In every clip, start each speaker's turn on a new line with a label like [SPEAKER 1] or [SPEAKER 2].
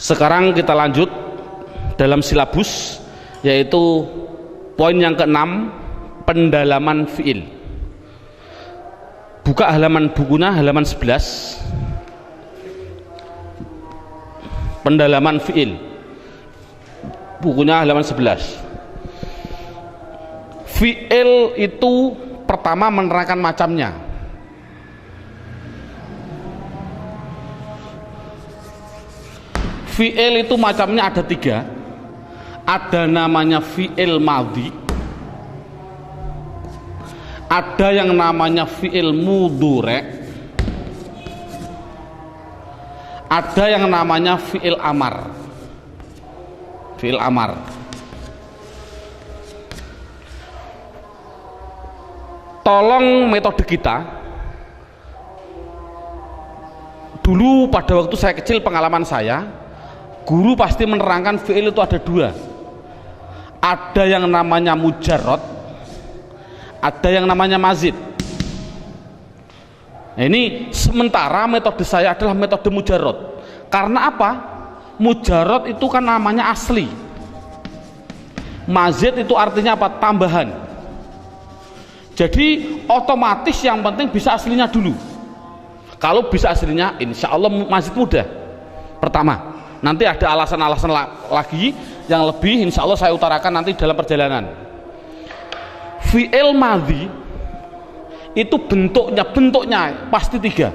[SPEAKER 1] Sekarang kita lanjut dalam silabus, yaitu poin yang keenam, pendalaman fiil. Buka halaman bukunya, halaman 11. Pendalaman fiil, bukunya halaman 11. Fiil itu pertama menerangkan macamnya. Fiil itu macamnya ada 3. Ada namanya fiil madhi, ada yang namanya fiil mudhari', ada yang namanya fiil amar. Fiil amar. Tolong metode kita. Dulu pada waktu saya kecil, pengalaman saya, guru pasti menerangkan fiil itu ada 2. Ada yang namanya mujarrad, ada yang namanya mazid. Nah, ini sementara metode saya adalah metode mujarrad. Karena apa? Mujarrad itu kan namanya asli. Mazid itu artinya apa? Tambahan. Jadi otomatis yang penting bisa aslinya dulu. Kalau bisa aslinya, insya Allah mazid mudah. Pertama, nanti ada alasan-alasan lagi yang lebih, insya Allah saya utarakan nanti dalam perjalanan. Fi'il madhi itu bentuknya pasti 3.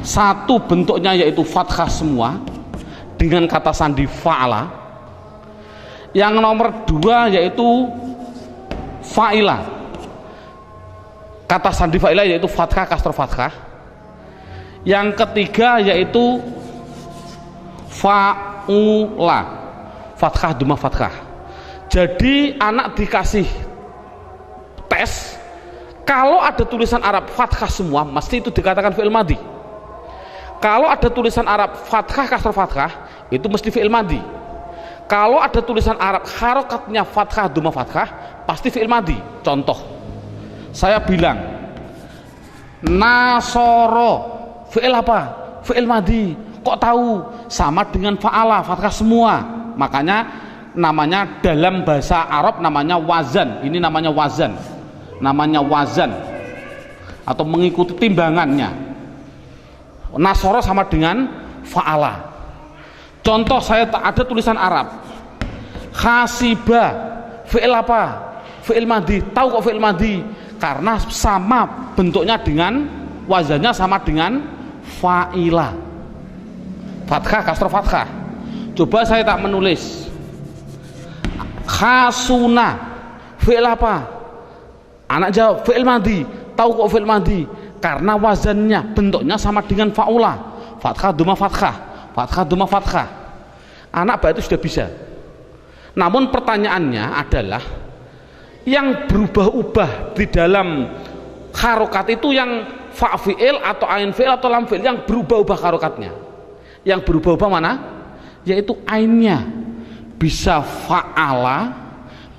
[SPEAKER 1] Satu bentuknya yaitu fathah semua dengan kata sandi fa'ala. Yang nomor 2 yaitu fa'ila, kata sandi fa'ila yaitu fathah kasroh fathah. Yang ketiga yaitu fa'ula, fathah duma fathah. Jadi anak dikasih tes, kalau ada tulisan Arab fathah semua, mesti itu dikatakan fi'il madhi. Kalau ada tulisan Arab fathah kasroh fathah, itu mesti fi'il madhi. Kalau ada tulisan Arab harokatnya fathah duma fathah, pasti fi'il madhi. Contoh, saya bilang nasoro, fi'il apa? Fi'il madhi. Kok tahu? Sama dengan fa'ala, fathah semua. Makanya namanya dalam bahasa Arab namanya wazan. Ini namanya wazan. Namanya wazan atau mengikuti timbangannya. Nasoro sama dengan fa'ala. Contoh, saya ada tulisan Arab khasiba, fi'il apa? Fi'il madhi. Tahu kok fi'il madhi? Karena sama bentuknya dengan wazannya, sama dengan fa'ila, fathah kasroh fathah. Coba saya tak menulis khasuna, fi'il apa? Anak jawab fi'il madhi. Tahu kok fi'il madhi? Karena wazannya, bentuknya sama dengan fa'ula, fathah duma fathah, fathah duma fathah. Anak baik itu sudah bisa. Namun pertanyaannya adalah yang berubah-ubah di dalam harokat itu yang fa fi'il atau ain fi'il atau lam fi'il, yang berubah-ubah harokatnya. Yang berubah-ubah mana? Yaitu ainnya. Bisa fa'ala,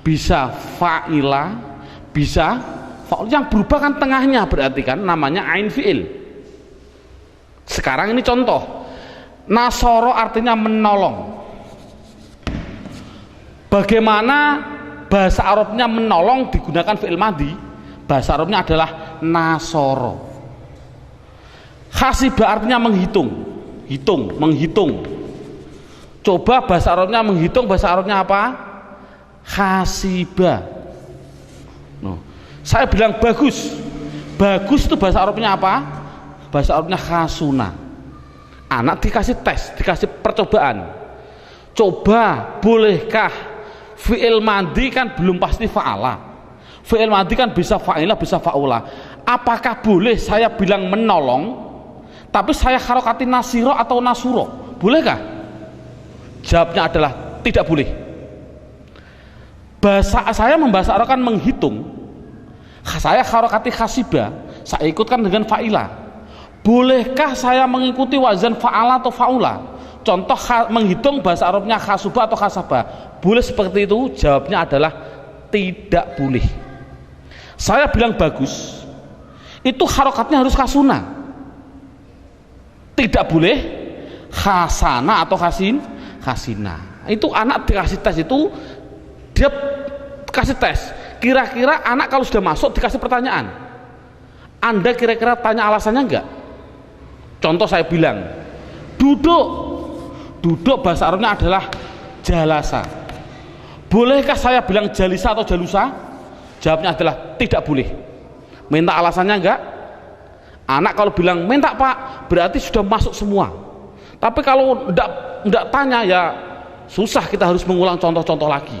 [SPEAKER 1] bisa fa'ila, bisa fa'ul. Yang berubah kan tengahnya, berarti kan namanya ain fi'il. Sekarang ini contoh, nasoro artinya menolong. Bagaimana bahasa Arabnya menolong digunakan fi'il madhi? Bahasa Arabnya adalah nasoro. Hasiba artinya menghitung, menghitung. Coba bahasa Arabnya menghitung, bahasa Arabnya apa? Hasiba. No. Saya bilang bagus. Bagus itu bahasa Arabnya apa? Bahasa Arabnya khasuna. Anak dikasih tes, dikasih percobaan. Coba, bolehkah fi'il madhi kan belum pasti fa'ala. Fi'il madhi kan bisa fa'ila, bisa fa'ula. Apakah boleh saya bilang menolong tapi saya harokati nasiro atau nasuro? Bolehkah? Jawabnya adalah tidak boleh. Bahasa saya membahasa Arab kan menghitung. Saya harokati khasiba, saya ikutkan dengan fa'ila. Bolehkah saya mengikuti wazan fa'ala atau fa'ula? Contoh menghitung bahasa Arabnya khasuba atau khasabah. Boleh seperti itu? Jawabnya adalah tidak boleh. Saya bilang bagus, itu harokatnya harus kasuna. Tidak boleh khasana atau khasina. Itu anak dikasih tes, itu dia kasih tes. Kira-kira anak kalau sudah masuk dikasih pertanyaan, Anda kira-kira tanya alasannya enggak? Contoh saya bilang, duduk bahasa Arabnya adalah jalasa. Bolehkah saya bilang jalisa atau jalusa? Jawabnya adalah tidak boleh. Minta alasannya enggak? Anak kalau bilang minta Pak, berarti sudah masuk semua. Tapi kalau enggak tanya, ya susah, kita harus mengulang contoh-contoh lagi.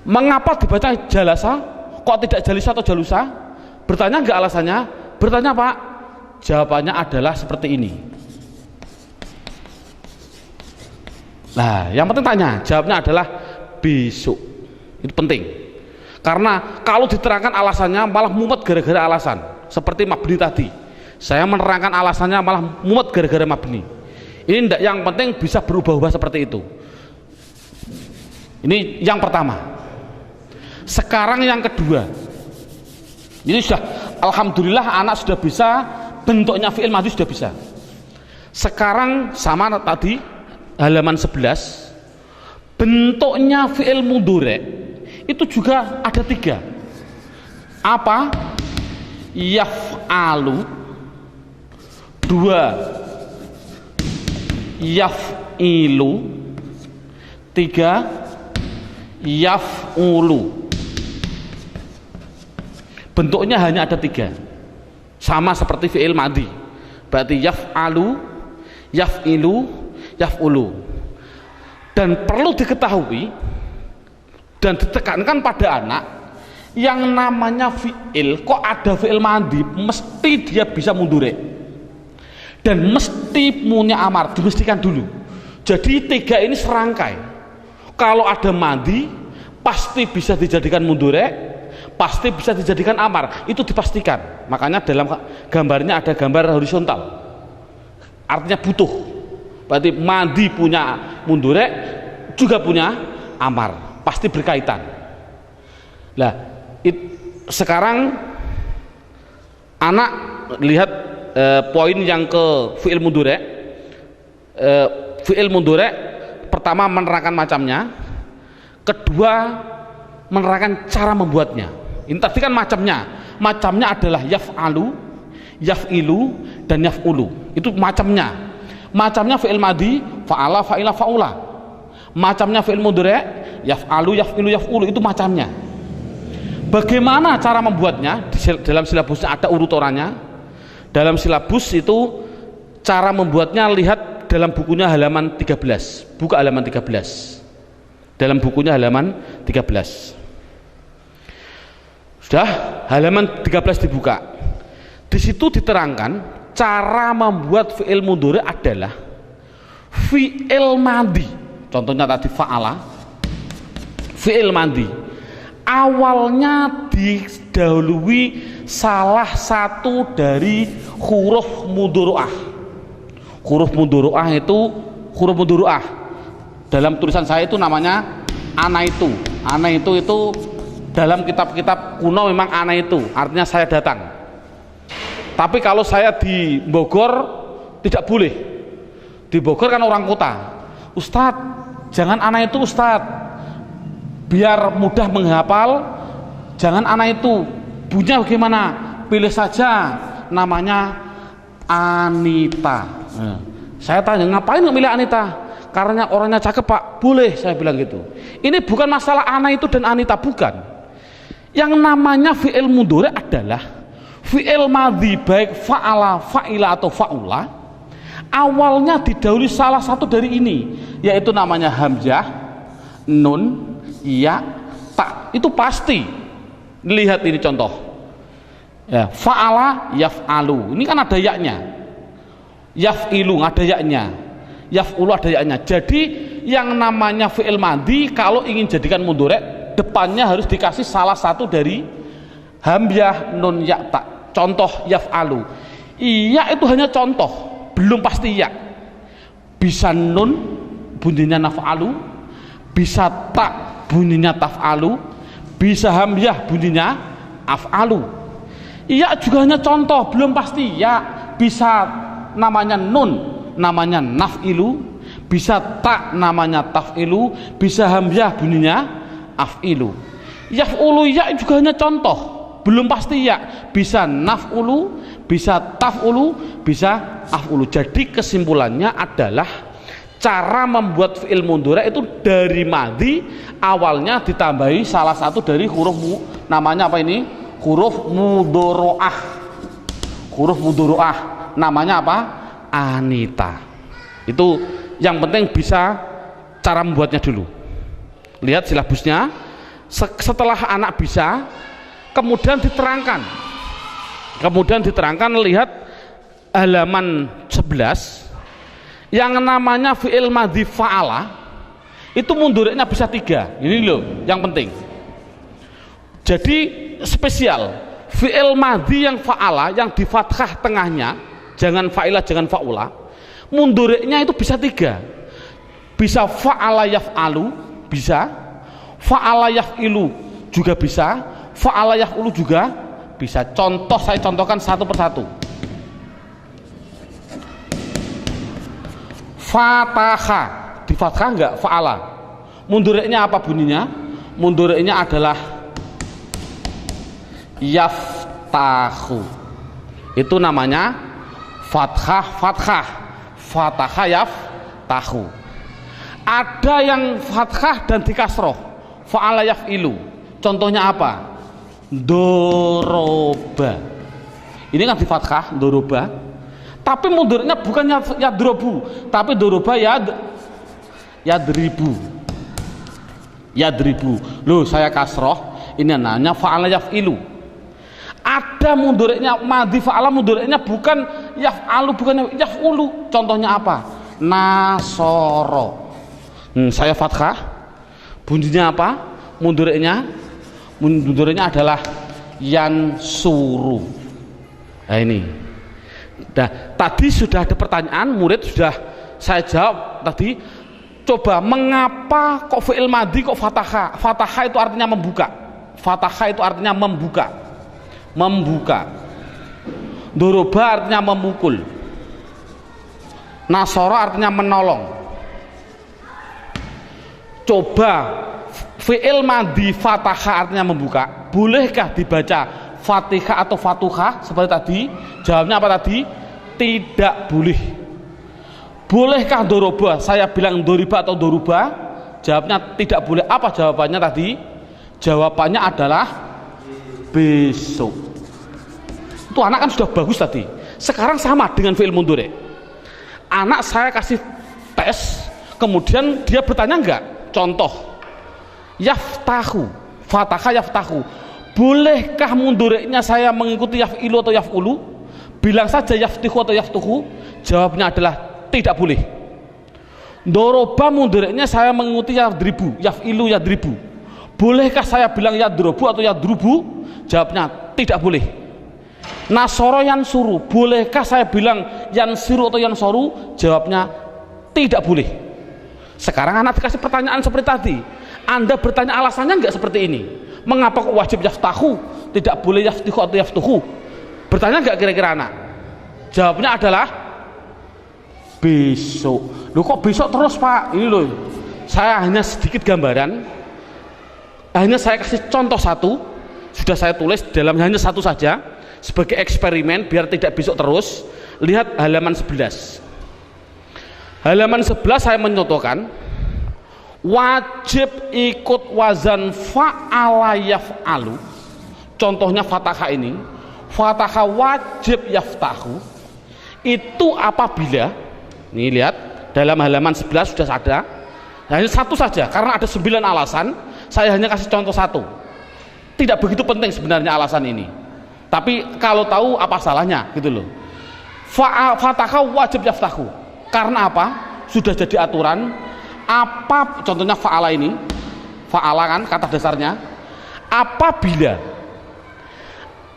[SPEAKER 1] Mengapa dibaca jalasa? Kok tidak jalisa atau jalusa? Bertanya enggak alasannya? Bertanya Pak? Jawabannya adalah seperti ini. Nah, yang penting tanya, jawabnya adalah besok. Itu penting. Karena kalau diterangkan alasannya malah mumet gara-gara alasan. Seperti mabni tadi. Saya menerangkan alasannya malah mumet gara-gara mabni. Ini enggak, yang penting bisa berubah-ubah seperti itu. Ini yang pertama. Sekarang yang kedua. Ini sudah, alhamdulillah anak sudah bisa, bentuknya fi'il madhi sudah bisa. Sekarang sama tadi halaman 11, bentuknya fi'il mudhari itu juga ada 3. Apa? Yaf'alu, 2 yaf'ilu, 3 yaf'ulu. Bentuknya hanya ada 3, sama seperti fi'il madhi. Berarti yaf'alu, yaf'ilu, yaf'ulu. Dan perlu diketahui dan ditekankan pada anak, yang namanya fi'il, kok ada fi'il madhi, mesti dia bisa mudhari dan mesti punya amar, dimestikan dulu. Jadi 3 ini serangkai. Kalau ada madhi pasti bisa dijadikan mudhari, pasti bisa dijadikan amar, itu dipastikan. Makanya dalam gambarnya ada gambar horizontal, artinya butuh. Berarti madhi punya mudhari juga punya amar, pasti berkaitan. Nah, sekarang anak lihat poin yang ke fi'il mudhari. Fi'il mudhari pertama menerangkan macamnya, kedua menerangkan cara membuatnya. Ini tadi kan macamnya adalah yaf'alu, yaf'ilu, dan yaf'ulu. Itu macamnya fi'il madhi, fa'ala, fa'ila, fa'ula. Macamnya fi'il mudhari, yaf'alu, yaf'ilu, yaf'ulu. Itu macamnya. Bagaimana cara membuatnya? Dalam silabusnya ada urutannya. Dalam silabus itu cara membuatnya, lihat dalam bukunya halaman 13. Buka halaman 13. Dalam bukunya halaman 13. Sudah, halaman 13 dibuka. Di situ diterangkan cara membuat fi'il mudhari adalah fi'il madhi. Contohnya tadi fa'ala, fi'il madhi awalnya didahului salah satu dari huruf mudhari'ah. Huruf mudhari'ah itu, huruf mudhari'ah dalam tulisan saya itu namanya anaitu. Anaitu itu dalam kitab-kitab kuno memang anaitu, artinya saya datang. Tapi kalau saya di Bogor tidak boleh. Di Bogor kan orang kota. Ustadz, jangan anaitu Ustadz, biar mudah menghafal. Jangan anaitu, bunyinya bagaimana? Pilih saja namanya Anita. Saya tanya, ngapain nggak milih Anita? Karena orangnya cakep Pak. Boleh, saya bilang gitu. Ini bukan masalah Anaitu dan Anita, bukan. Yang namanya fi'il mudhari adalah fi'il madhi, baik fa'ala, fa'ila atau fa'ula, awalnya didahului salah satu dari ini, yaitu namanya hamzah, nun, ya, ta. Itu pasti. Lihat ini contoh. Ya, fa'ala, yaf'alu. Ini kan ada yaknya. Yaf'ilu ada yaknya. Yaf'ulu ada yaknya. Jadi yang namanya fi'il madhi kalau ingin jadikan mudhari, depannya harus dikasih salah satu dari hamzah, nun, ya, ta. Contoh yaf'alu. Iya itu hanya contoh, belum pasti ya. Bisa nun bunyinya naf'alu, bisa ta bunyinya taf'alu, bisa hamzah bunyinya af'alu. Iya juga hanya contoh, belum pasti ya. Bisa namanya nun namanya naf'ilu, bisa ta namanya taf'ilu, bisa hamzah bunyinya af'ilu. Yaf'ulu ya juga hanya contoh, belum pasti ya, bisa naf'ulu, bisa taf'ulu, bisa af'ulu. Jadi kesimpulannya adalah cara membuat fi'il mudhari itu dari madhi awalnya ditambahi salah satu dari huruf namanya apa ini? Huruf mudhari'ah. Huruf mudhari'ah namanya apa? Anita. Itu yang penting bisa cara membuatnya dulu. Lihat silabusnya. Setelah anak bisa, kemudian diterangkan, lihat halaman 11 yang namanya fi'il madhi fa'ala itu mudhari'nya bisa 3. Ini loh yang penting. Jadi spesial fi'il madhi yang fa'ala, yang di fathah tengahnya, jangan fa'ilah, jangan fa'ula, mudhari'nya itu bisa 3. Bisa fa'ala yaf'alu, bisa fa'ala yaf'ilu juga bisa, fa'ala yaf'ulu juga bisa. Contoh, saya contohkan satu persatu. Fataha di fathah enggak? Fa'ala. Mudhari'nya apa bunyinya? Mudhari'nya adalah yaftahu. Itu namanya fathah, fataha yaftahu. Ada yang fathah dan dikasroh, fa'ala yaf'ilu. Contohnya apa? Doroba. Ini kan di fathah, doroba. Tapi mudhari'nya bukan yadrobu, tapi doroba yadribu. Loh, saya kasroh, ini namanya fa'ala yaf'ilu. Ada mudhari'nya madhi fa'ala, mudhari'nya bukan yaf'alu, bukan yaf'ulu. Contohnya apa? Nasoro. Saya fathah, bunyinya apa? Mudhari'nya adalah yansuru. Nah ini. Nah, tadi sudah ada pertanyaan, murid sudah saya jawab tadi. Coba, mengapa kok fi'il madhi kok fataha? Fataha itu artinya membuka. Fataha itu artinya membuka. Doroba artinya memukul. Nasoro artinya menolong. Coba, fi'il madhi fataha artinya membuka, bolehkah dibaca fatihah atau fatuhah seperti tadi? Jawabnya apa tadi? Tidak boleh. Bolehkah doroba? Saya bilang doriba atau doruba? Jawabnya tidak boleh. Apa jawabannya tadi? Jawabannya adalah besok. Itu anak kan sudah bagus tadi. Sekarang sama dengan fi'il mudhari. Anak saya kasih tes, kemudian dia bertanya enggak? Contoh, yaftahu, fataha yaftahu, bolehkah mudhari'nya saya mengikuti yaf'ilu atau yaf'ulu? Bilang saja yaftihu atau yaftuhu. Jawabnya adalah tidak boleh. Doroba mudhari'nya saya mengikuti yadribu, yaf'ilu yadribu. Bolehkah saya bilang yadrobu atau yadrubu? Jawabnya tidak boleh. Nasoro yansuru, bolehkah saya bilang yansiru atau yansoru? Jawabnya tidak boleh. Sekarang anak dikasih pertanyaan seperti tadi, Anda bertanya alasannya enggak seperti ini? Mengapa kok wajib yaftahu, tidak boleh yaftihu atau yaftuhu? Bertanya enggak kira-kira anak? Jawabnya adalah besok. Loh, kok besok terus Pak? Ini loh, saya hanya sedikit gambaran, hanya saya kasih contoh satu, sudah saya tulis dalam hanya satu saja sebagai eksperimen biar tidak besok terus. Lihat halaman 11. Halaman 11 saya mencontohkan wajib ikut wazan fa'ala yaf'alu. Contohnya fatahah ini, fatahah wajib yaftahu. Itu apabila, nih lihat dalam halaman 11 sudah ada, hanya satu saja karena ada 9 alasan, saya hanya kasih contoh satu. Tidak begitu penting sebenarnya alasan ini, tapi kalau tahu apa salahnya gitu loh. Fatahah wajib yaftahu. Karena apa? Sudah jadi aturan. Apa contohnya fa'ala ini? Fa'ala kan kata dasarnya. Apabila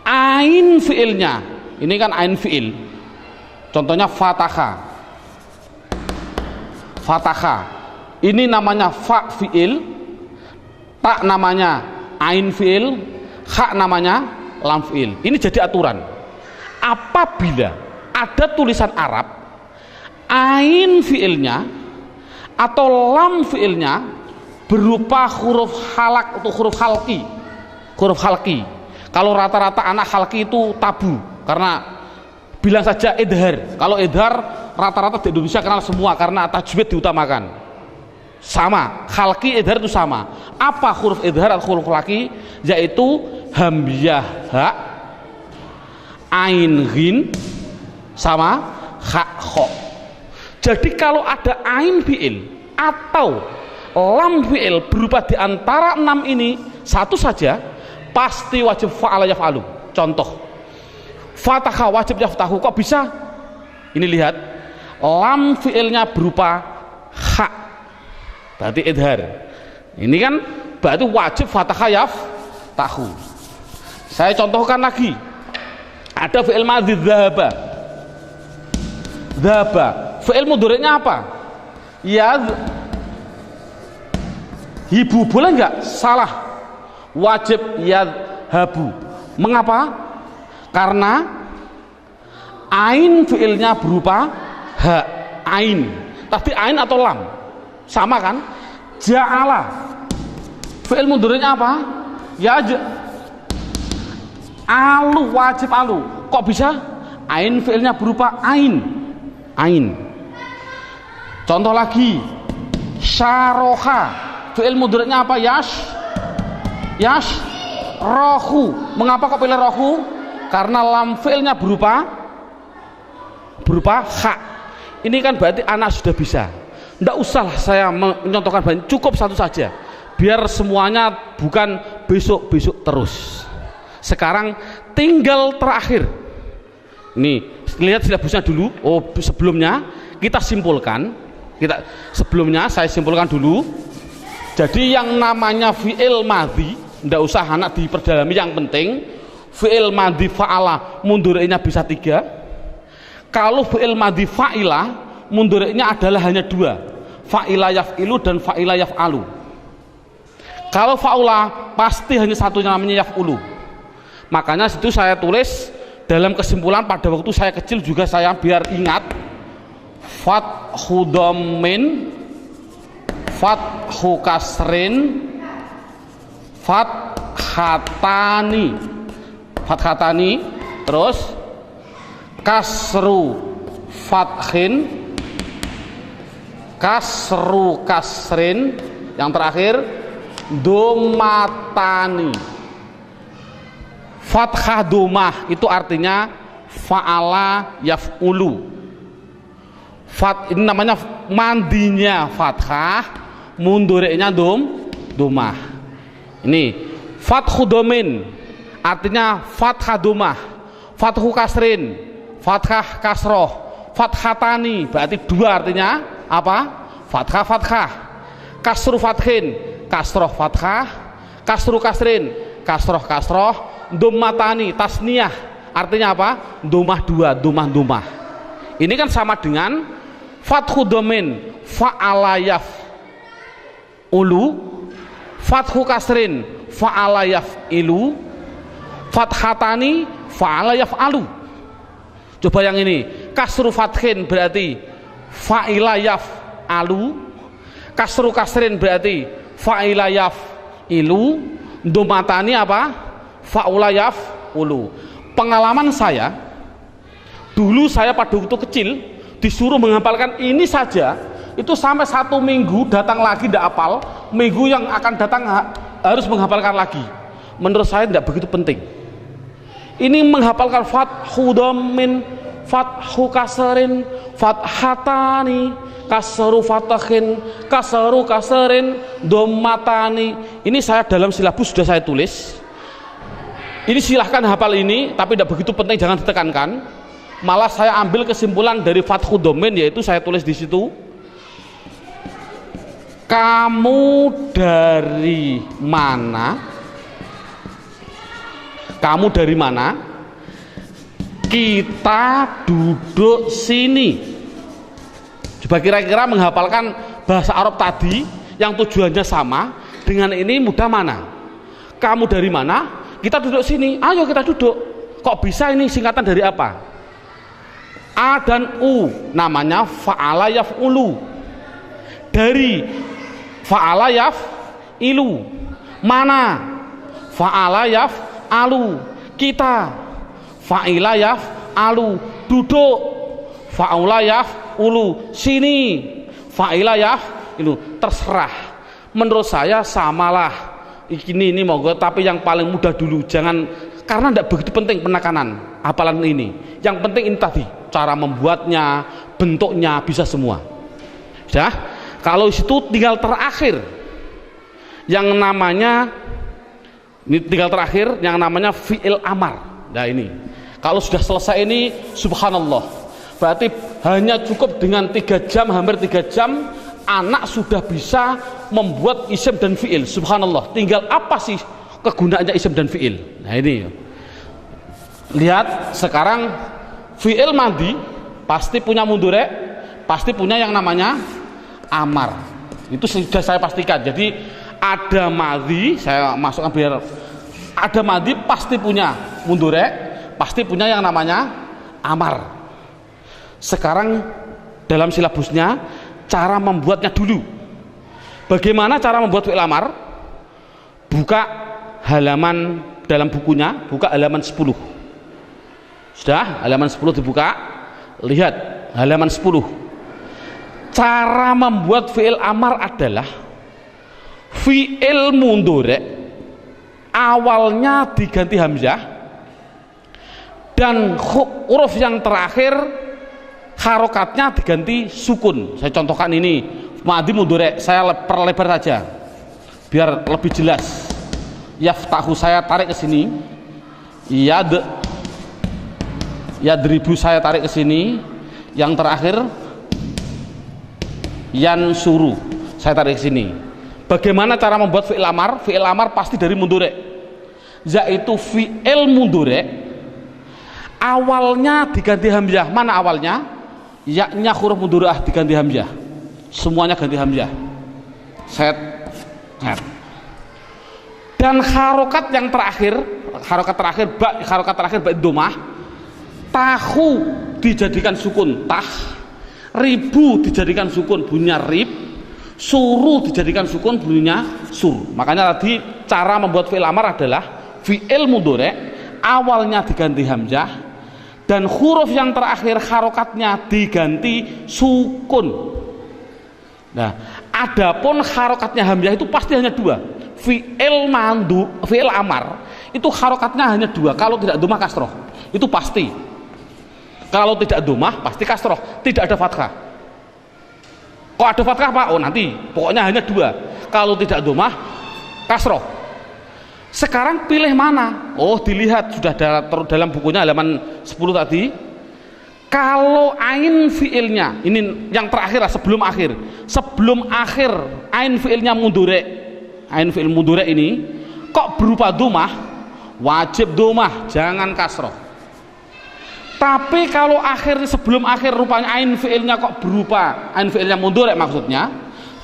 [SPEAKER 1] ain fi'ilnya, ini kan ain fi'il. Contohnya fataha. Fataha. Ini namanya fa fi'il, ta namanya ain fi'il, kha namanya lam fi'il. Ini jadi aturan. Apabila ada tulisan Arab ain fiilnya atau lam fiilnya berupa huruf halak atau huruf halki. Huruf halki. Kalau rata-rata anak halki itu tabu karena bilang saja idhar. Kalau idhar rata-rata di Indonesia kenal semua karena tajwid diutamakan. Sama, halki idhar itu sama. Apa huruf idhar atau huruf halki? Yaitu hamzah ha, ain ghin sama ha kho. Jadi kalau ada ain fiil atau lam fiil berupa di antara 6 ini satu saja, pasti wajib fa'ala yaf'alu. Contoh, fataha wajib yaftahu. Kok bisa? Ini lihat, lam fiilnya berupa ha, berarti idhar. Ini kan berarti wajib fataha yaftahu. Saya contohkan lagi, ada fiil madhi dhahaba. Dhahaba, fiil mudhari'nya apa? Hibu, boleh nggak? Salah, wajib yadhabu. Mengapa? Karena ain fiilnya berupa ha, ain. Tapi ain atau lam sama kan? Ja'ala, fiil mudhari'nya apa? Alu, wajib alu. Kok bisa? Ain fiilnya berupa ain. Ain. Contoh lagi, syaroha, fiil mudhari'nya apa? Rohu. Mengapa kok pilih rohu? Karena lam fiilnya berupa ha. Ini kan berarti anak sudah bisa. Tidak usah saya menyontohkan banyak, cukup satu saja. Biar semuanya bukan besok-besok terus. Sekarang tinggal terakhir. Nih, lihat silabusnya dulu. Oh, sebelumnya kita simpulkan. Sebelumnya saya simpulkan dulu. Jadi yang namanya fi'il madhi, tidak usah anak diperdalami, yang penting fi'il madhi fa'ala mundhari'nya bisa 3. Kalau fi'il madhi fa'ila mundhari'nya adalah hanya 2, fa'ila yaf'ilu dan fa'ila yaf'alu. Kalau fa'ula pasti hanya satunya, namanya yaf'ulu. Makanya situ saya tulis dalam kesimpulan, pada waktu saya kecil juga saya biar ingat, fathu dhammin, fathu kasrin, fathatani, terus kasru fathin, kasru kasrin, yang terakhir domatani. Fathah domah itu artinya fa'ala yaf'ulu. Ini namanya mandinya fathah, mundhari'nya domah. Ini fathu domin artinya fathah domah, fathu kasrin, fathah kasroh, fathatani berarti 2 artinya apa? Fathah, kasru fathin, kasroh fathah, kasru kasrin, kasroh, domatani tasniyah artinya apa? Domah 2, domah. Ini kan sama dengan fathu domin fa'ala yaf'ulu, fathu kasrin fa'ala yaf'ilu, fathatani fa'ala yaf'alu. Coba yang ini, kasru fathin berarti fa'ila yaf'alu, kasru kasrin berarti fa'ila yaf'ilu, domatani apa? Fa'ula yaf'ulu. Pengalaman saya dulu, saya pada waktu kecil disuruh menghafalkan ini saja, itu sampai 1 minggu datang lagi tidak hafal, minggu yang akan datang harus menghafalkan lagi. Menurut saya tidak begitu penting. Ini menghafalkan fathu dhammin, fathu kasrin, fathatani, kasru fathin, kasru kasrin, dhammatani. Ini saya dalam silabus sudah saya tulis. Ini silahkan hafal ini, tapi tidak begitu penting, jangan ditekankan. Malah saya ambil kesimpulan dari fathu dhammin, yaitu saya tulis di situ, kamu dari mana? Kamu dari mana? Kita duduk sini. Coba kira-kira menghafalkan bahasa Arab tadi yang tujuannya sama dengan ini mudah mana? Kamu dari mana? Kita duduk sini. Ayo kita duduk. Kok bisa ini singkatan dari apa? A dan U namanya fa'ala yaf'ulu. Dari fa'ala yaf'ilu. Mana? Fa'ala yaf'alu. Kita fa'ila yaf'alu. Duduk fa'ula yaf'ulu. Sini fa'ila yaf'ilu. Terserah, menurut saya samalah. Ini monggo, tapi yang paling mudah dulu, jangan, karena tidak begitu penting penekanan hafalan ini. Yang penting ini tadi, cara membuatnya, bentuknya, bisa semua. Sudah? Kalau situ tinggal terakhir yang namanya, ini tinggal terakhir yang namanya fi'il amar. Nah ini, kalau sudah selesai ini, subhanallah, berarti hanya cukup dengan 3 jam, hampir 3 jam, anak sudah bisa membuat isim dan fi'il. Subhanallah, tinggal apa sih kegunaannya isim dan fi'il. Nah ini, lihat sekarang fi'il madi pasti punya mudhari', pasti punya yang namanya amar. Itu sudah saya pastikan. Jadi ada madi, saya masukkan biar ada madi, pasti punya mudhari', pasti punya yang namanya amar. Sekarang dalam silabusnya cara membuatnya dulu. Bagaimana cara membuat fi'il amar? Buka halaman dalam bukunya, buka halaman 10. Sudah, halaman 10 dibuka. Lihat halaman 10. Cara membuat fi'il amar adalah fi'il mudhari' awalnya diganti hamzah dan huruf yang terakhir harokatnya diganti sukun. Saya contohkan ini madi mudhari', saya perlebar saja biar lebih jelas. Yaftahu saya tarik ke sini, yadribu saya tarik ke sini, yang terakhir yansuru saya tarik ke sini. Bagaimana cara membuat fi'il amar? Fi'il amar pasti dari mudhari', yaitu fi'il mudhari' awalnya diganti hamzah. Mana awalnya? Ya-nya huruf mudhari'ah diganti hamzah, semuanya ganti hamzah, set. Dan harokat yang terakhir, harokat terakhir ba dhammah. Tahu dijadikan sukun tah, ribu dijadikan sukun bunyinya rib, suru dijadikan sukun bunyinya sur. Makanya tadi cara membuat fi'il amar adalah fi'il mudhari' awalnya diganti hamzah dan huruf yang terakhir harokatnya diganti sukun. Nah, adapun harokatnya hamzah itu pasti hanya 2. Fi'il amar itu harokatnya hanya 2. Kalau tidak dhammah kasroh, itu pasti. Kalau tidak dhammah pasti kasroh, tidak ada fathah. Kok ada fathah Pak? Oh nanti, pokoknya hanya 2. Kalau tidak dhammah kasroh. Sekarang pilih mana? Oh dilihat sudah dalam bukunya halaman 10 tadi. Kalau ain fiilnya, ini yang terakhir lah, sebelum akhir ain fiilnya mudhari', ain fiil mudhari' ini kok berupa dhammah, wajib dhammah, jangan kasroh. Tapi kalau sebelum akhir rupanya ain fiilnya kok berupa, ain fiilnya mudhari' maksudnya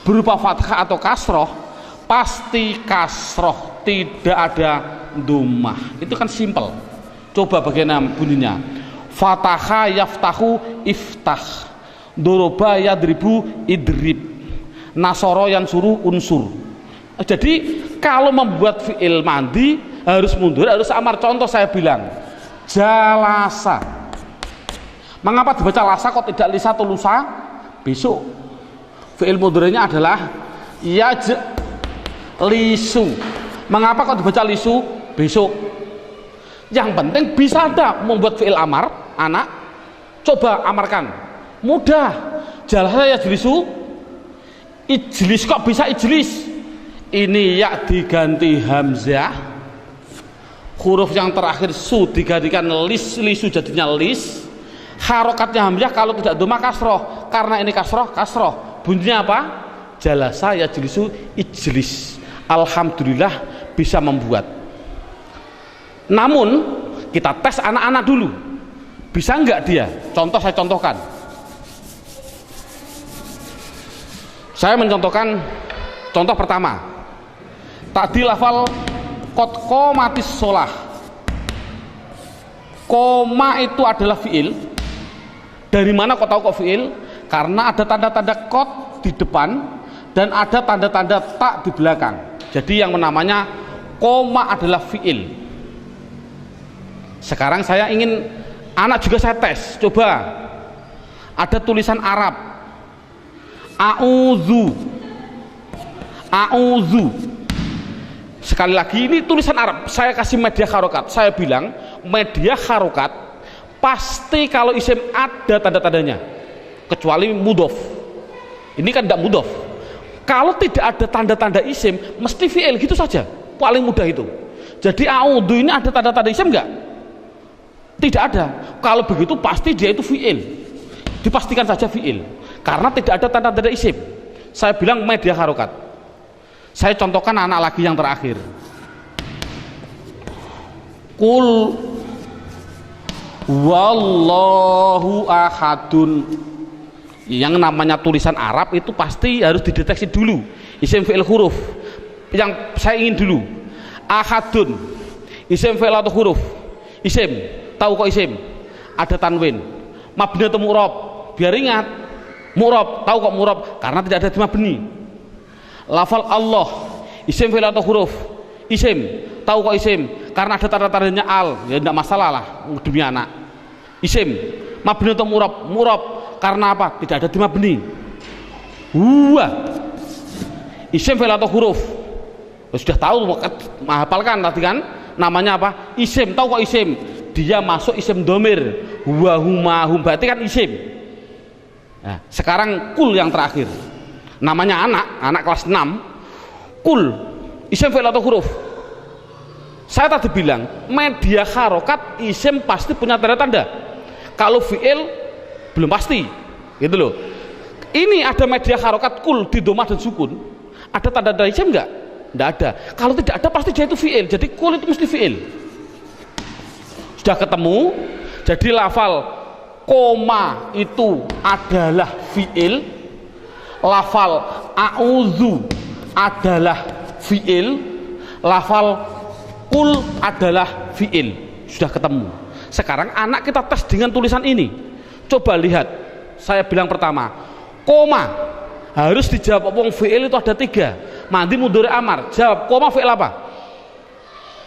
[SPEAKER 1] berupa fathah atau kasroh, pasti kasroh, tidak ada dhammah. Itu kan simpel. Coba bagaimana bunyinya? Fataha yaftahu iftah, doroba yadribu idrib, nasoro yansuru unsur. Jadi kalau membuat fi'il madi harus mundur, harus amar. Contoh saya bilang jalasa. Mengapa dibaca lasa kok tidak lisa atau lusa? Besok fi'il mudhari'nya adalah lisu. Mengapa kok dibaca lisu? Besok. Yang penting bisa ada membuat fi'il amar. Anak coba amarkan, mudah. Jalasa yajlisu, ijlis, kok bisa ijlis? Ini ya diganti hamzah, huruf yang terakhir su digantikan lis, lisu jadinya lis. Harokatnya hamzah, kalau tidak dhammah kasroh, karena ini kasroh. Bunyinya apa? Jalasa yajlisu ijlis. Alhamdulillah bisa membuat. Namun kita tes anak-anak dulu, bisa enggak dia? Saya contohkan. Saya mencontohkan contoh pertama. Tadi lafal qad qomatis shalah. Koma itu adalah fiil Dari mana kok tahu kok fiil? Karena ada tanda-tanda qad di depan dan ada tanda-tanda tak di belakang. Jadi yang namanya koma adalah fiil. Sekarang saya ingin anak juga saya tes, coba ada tulisan Arab a'udzu, a'udzu. Sekali lagi ini tulisan Arab, saya kasih media harokat. Saya bilang media harokat pasti kalau isim ada tanda-tandanya, kecuali mudhof. Ini kan tidak mudhof. Kalau tidak ada tanda-tanda isim mesti fi'il, gitu saja, paling mudah itu. Jadi a'udzu ini ada tanda-tanda isim enggak? Tidak ada. Kalau begitu pasti dia itu fi'il, dipastikan saja fi'il, karena tidak ada tanda-tanda isim. Saya bilang media harokat. Saya contohkan anak lagi yang terakhir. Qul wallahu ahadun. Yang namanya tulisan Arab itu pasti harus dideteksi dulu isim fi'il huruf. Yang saya ingin dulu ahadun, isim fi'il atau huruf? Isim, tahu kok isim? Ada tanwin, mabni atau mu'rab? Biar ingat, mu'rab. Tahu kok mu'rab? Karena tidak ada di mabni. Lafal Allah, isim fi'il atau huruf? Isim, tahu kok isim? Karena ada tanda-tandanya al, ya tidak masalah lah demi anak. Isim, mabni atau mu'rab? Mu'rab. Karena apa? Tidak ada di mabni. Isim fi'il atau huruf? Ya, sudah tahu, menghafalkan tadi kan? Namanya apa? Isim, tahu kok isim? Dia masuk isim domir, huwa huma hum, berarti kan isim. Nah, sekarang kul yang terakhir, namanya anak kelas 6. Kul, isim fi'il atau huruf? Saya tadi bilang media harokat isim pasti punya tanda-tanda. Kalau fi'il belum pasti, gitu loh. Ini ada media harokat kul di domah dan sukun, ada tanda-tanda isim enggak? Enggak ada. Kalau tidak ada pasti dia itu fi'il. Jadi kul itu mesti fi'il. Sudah ketemu. Jadi lafal koma itu adalah fi'il, lafal a'udzu adalah fi'il, lafal kul adalah fi'il. Sudah ketemu. Sekarang anak kita tes dengan tulisan ini. Coba lihat, saya bilang pertama koma harus dijawab wong fi'il itu ada 3, mandi mudhari amar. Jawab koma fi'il apa?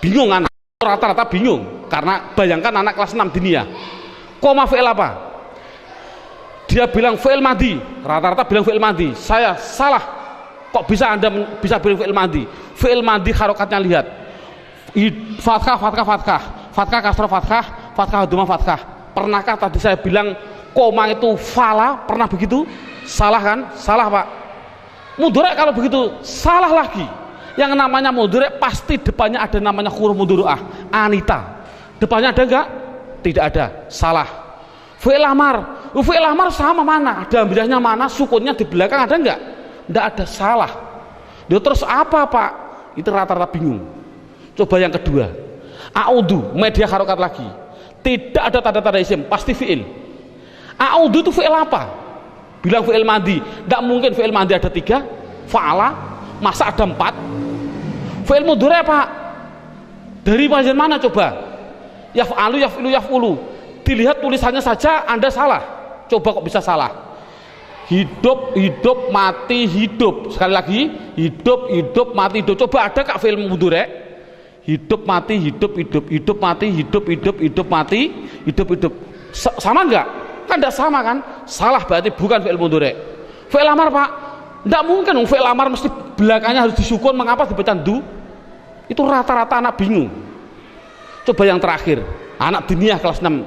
[SPEAKER 1] Bingung anak, rata-rata bingung, karena bayangkan anak kelas 6 dinia. Koma fi'il apa? Dia bilang fi'il madi, rata-rata bilang fi'il madi. Saya salah. Kok bisa Anda bisa bilang fi'il madi? Fi'il madi harokatnya lihat, fathah fathah fathah, fathah kasrah fathah, fathah dhamma fathah. Pernahkah tadi saya bilang koma itu fala? Pernah begitu? Salah kan? Salah Pak. Mudhari kalau begitu salah lagi. Yang namanya mudhari pasti depannya ada namanya huruf mudhari'ah. Anita, depannya ada enggak? Tidak ada. Salah. Fi'il amar, fi'il amar sama mana? Ada hamzahnya mana? Sukunnya di belakang ada enggak? Enggak ada. Salah. Dia terus apa Pak? Itu rata-rata bingung. Coba yang kedua, a'udzu, media harokat lagi. Tidak ada tanda-tanda isim, pasti fi'il. A'udzu itu fi'il apa? Bilang fi'il madi, tidak mungkin fi'il madi ada 3. Fa'ala, masa ada 4? Fi'il mudhari apa? Dari bagian mana coba? Yaf'alu, yaf'ilu, yaf'ulu. Dilihat tulisannya saja Anda salah. Coba kok bisa salah? Hidup, hidup, mati, hidup. Sekali lagi, hidup, hidup, mati, hidup. Coba ada kak fi'il mudhari? Hidup, mati, hidup, hidup, hidup, mati, hidup, hidup, hidup, mati, hidup, hidup. Sama enggak? Kan tidak sama kan? Salah, berarti bukan fi'il mudhari. Fi'il amar Pak? Tidak mungkin fi'il amar mesti belakangnya harus disukun. Mengapa dibaca du? Itu rata-rata anak bingung. Coba yang terakhir, anak diniyah kelas 6.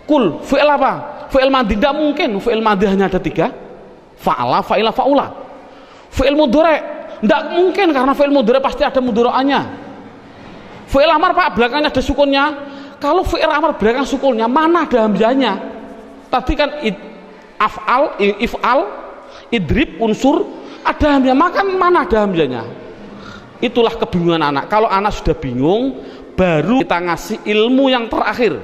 [SPEAKER 1] Kul, fi'il apa? Fi'il madi. Tidak mungkin fi'il madi hanya ada 3. Fa'ala, fa'ila, fa'ula. Fi'il mudhari tidak mungkin, karena fi'il mudhari pasti ada mudhari'ahnya. Fi'il amar Pak, belakangnya ada sukunnya. Kalau fi'il amar belakang sukunnya, mana ada hamzahnya? Tadi kan af'al, if'al, idrib, unsur, ada hamzah. Makan mana ada hamzahnya? Itulah kebingungan anak. Kalau anak sudah bingung, baru kita ngasih ilmu yang terakhir,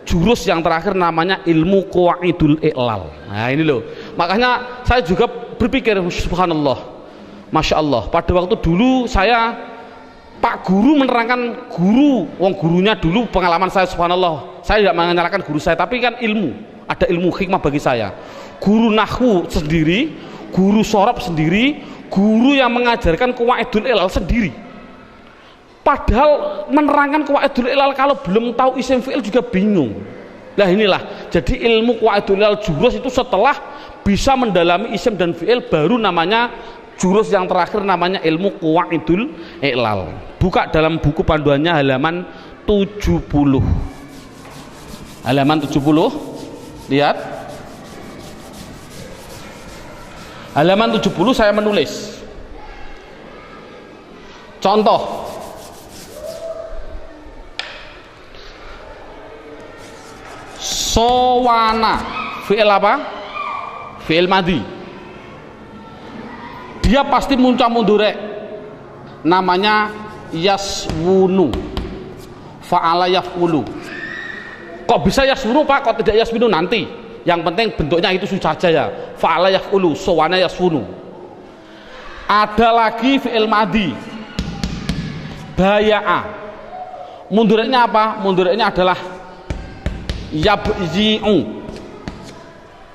[SPEAKER 1] jurus yang terakhir, namanya ilmu qawaidul i'lal. Nah ini loh, makanya saya juga berpikir, subhanallah, masya Allah, pada waktu dulu saya Pak guru menerangkan, guru, wong gurunya dulu pengalaman saya, subhanallah, saya tidak menyalahkan guru saya, tapi kan ilmu ada ilmu hikmah bagi saya. Guru nahwu sendiri, guru shorob sendiri, guru yang mengajarkan qawaidul ilal sendiri. Padahal menerangkan qawaidul ilal kalau belum tahu isim fi'il juga bingung. Nah inilah, jadi ilmu qawaidul ilal jurus itu setelah bisa mendalami isim dan fi'il baru namanya jurus yang terakhir namanya ilmu qawaidul ilal. Buka dalam buku panduannya halaman 70. Halaman 70, lihat. Halaman 70 saya menulis. Contoh. Sowana, fi'il apa? Fi'il madhi. Dia pasti muncul mundurek. Namanya yaswunu. Fa'ala yaf'ulu. Kok bisa yaswunu Pak? Kok tidak yaswunu nanti? Yang penting bentuknya itu susah saja ya. Fa'ala yaf'ulu, sowana yaswunu. Ada lagi fi'il madhi. Baya'a. Mundureknya apa? Mundureknya adalah yabzi'u.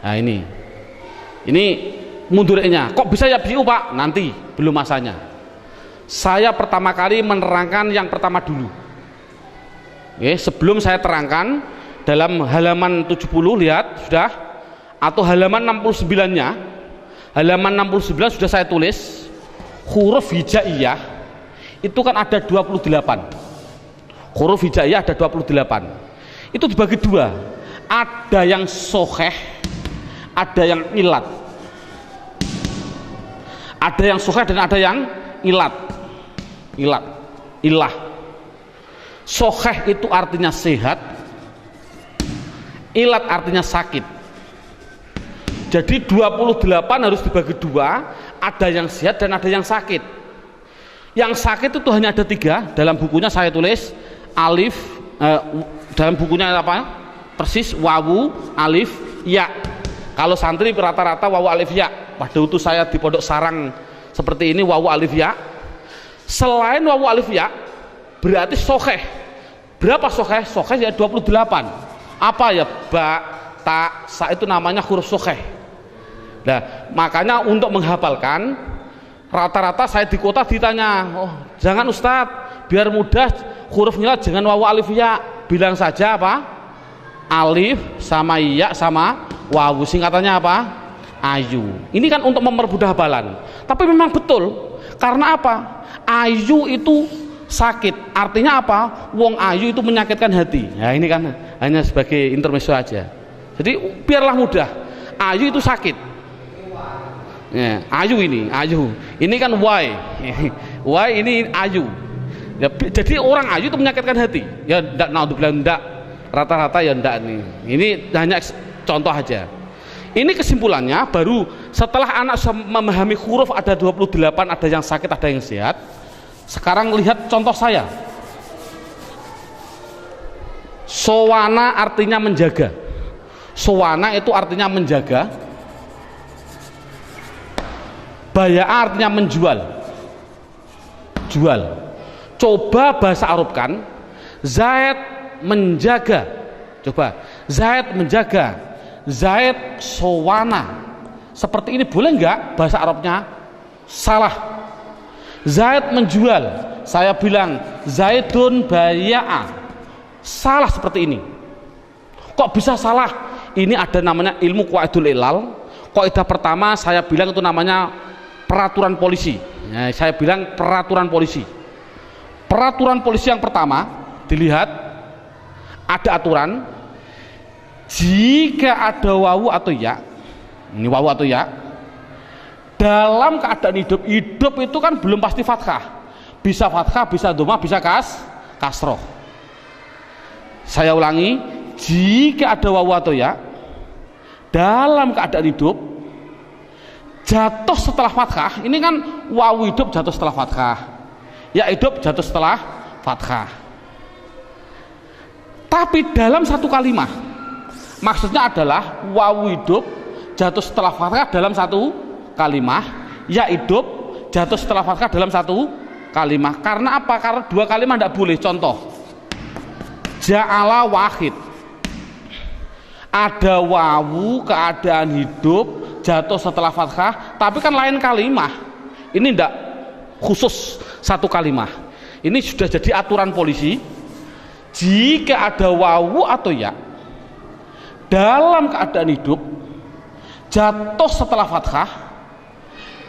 [SPEAKER 1] Nah ini mundureknya. Kok bisa yabzi'u Pak? Nanti, belum masanya. Saya pertama kali menerangkan yang pertama dulu. Oke, sebelum saya terangkan dalam halaman 70, lihat sudah, atau halaman 69-nya. Halaman 69 sudah saya tulis huruf hijaiyah itu kan ada 28. Huruf hijaiyah ada 28. Itu dibagi dua, ada yang soheh, ada yang ilat. Ada yang soheh dan ada yang ilat. Ilah. Soheh itu artinya sehat, ilat artinya sakit. Jadi 28 harus dibagi dua, ada yang sehat dan ada yang sakit. Yang sakit itu hanya ada 3, dalam bukunya saya tulis alif, dalam bukunya apa? Persis wawu, alif, ya. Kalau santri rata-rata wawu, alif, ya. Pada waktu saya di Pondok Sarang seperti ini wawu, alif, ya. Selain wawu, alif, ya, berarti soheh. Berapa soheh? Soheh ya 28. Apa ya? Ba, ta, sa itu namanya huruf soheh. Nah, makanya untuk menghafalkan rata-rata saya di kota ditanya, oh jangan Ustadz, biar mudah hurufnya jangan wawu, alif, ya. Bilang saja apa? Alif sama ya sama wawu, singkatannya apa? Ayu. Ini kan untuk mempermudah hafalan. Tapi memang betul. Karena apa? Ayu itu sakit. Artinya apa? Wong ayu itu menyakitkan hati. Ya ini kan hanya sebagai intermezzo aja. Jadi biarlah mudah. Ayu itu sakit. Ya, ayu ini, ayu. Ini kan why. Why ini ayu. Ya, jadi orang ayu itu menyakitkan hati. Ya enggak, naudzubillah, enggak. Rata-rata ya enggak nih. Ini hanya contoh aja. Ini kesimpulannya baru setelah anak memahami huruf ada 28, ada yang sakit, ada yang sehat. Sekarang lihat contoh saya. Sowana artinya menjaga. Sowana itu artinya menjaga. Baya'a artinya menjual. Jual. Coba bahasa Arabkan, Zaid menjaga. Coba, Zaid menjaga, Zaid sowana. Seperti ini boleh enggak bahasa Arabnya? Salah. Zaid menjual, saya bilang Zaidun baya'a. Salah seperti ini. Kok bisa salah? Ini ada namanya ilmu qawaidul ilal. Kaidah pertama saya bilang itu namanya peraturan polisi. Ya, saya bilang peraturan polisi. Peraturan polisi yang pertama, dilihat ada aturan jika ada wawu atau ya, ini wawu atau ya, dalam keadaan hidup itu kan belum pasti fathah, bisa fathah, bisa dhamma, bisa kasroh. Saya ulangi, jika ada wawu atau ya dalam keadaan hidup jatuh setelah fathah, ini kan wawu hidup jatuh setelah fathah, ya hidup jatuh setelah fathah. Tapi dalam satu kalimat, maksudnya adalah wawu hidup jatuh setelah fathah dalam satu kalimat, ya hidup jatuh setelah fathah dalam satu kalimat. Karena apa? Karena dua kalimat tidak boleh. Contoh, ja'ala wahid. Ada wawu keadaan hidup jatuh setelah fathah, tapi kan lain kalimah. Ini tidak khusus satu kalimah. Ini sudah jadi aturan polisi. Jika ada wawu atau ya dalam keadaan hidup jatuh setelah fathah